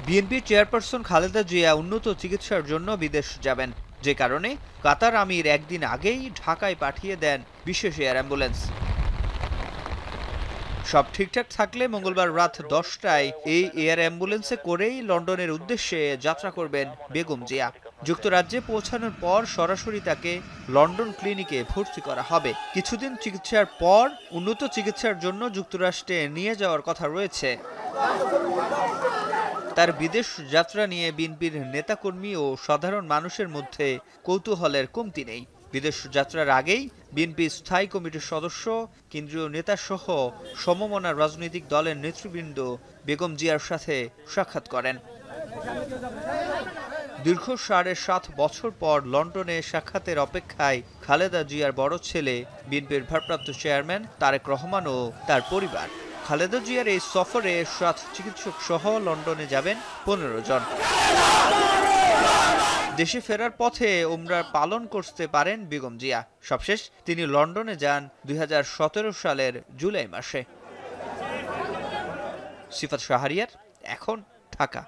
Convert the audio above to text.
BNP chairperson Khaleda Zia উন্নত চিকিৎসার জন্য বিদেশ যাবেন, যে কারণে কাতার আমির একদিন আগেই ঢাকায় পাঠিয়ে দেন বিশেষ এয়ার অ্যাম্বুলেন্স। সব ঠিকঠাক থাকলে মঙ্গলবার রাত 10টায় এই এয়ার অ্যাম্বুলেন্সে করেই লন্ডনের উদ্দেশ্যে যাত্রা করবেন বেগম জিয়া। যুক্তরাজ্যে পৌঁছানোর পর সরাসরি তাকে লন্ডন ক্লিনিকে ভর্তি করা হবে। কিছুদিন চিকিৎসার পর উন্নত চিকিৎসার জন্য যুক্তরাষ্ট্রে নিয়ে যাওয়ার কথা রয়েছে। তার বিদেশ যাত্রা নিয়ে বিএনপির নেতাকর্মী ও সাধারণ মানুষের মধ্যে কৌতূহলের কমতি নেই। বিদেশ যাত্রার আগেই বিএনপি স্থায়ী কমিটির সদস্য, কেন্দ্রীয় নেতাসহ সমমনা রাজনৈতিক দলের নেতৃবৃন্দ বেগম জিয়ার সাথে সাক্ষাৎ করেন। দীর্ঘ 7.5 বছর পর লন্ডনে সাক্ষাতের অপেক্ষায় খালেদা জিয়ার বড় ছেলে, বিএনপির ভারপ্রাপ্ত চেয়ারম্যান তারেক রহমান ও তার পরিবার। খালেদা জিয়ার এই সফরে 7 চিকিৎসক সহ লন্ডনে যাবেন 15 জন। দেশে ফেরার পথে উমরা পালন করতে পারেন বেগম জিয়া। সবশেষ তিনি লন্ডনে যান 2017 সালের জুলাই মাসে। সিফাত শাহরিয়ার, এখন, ঢাকা।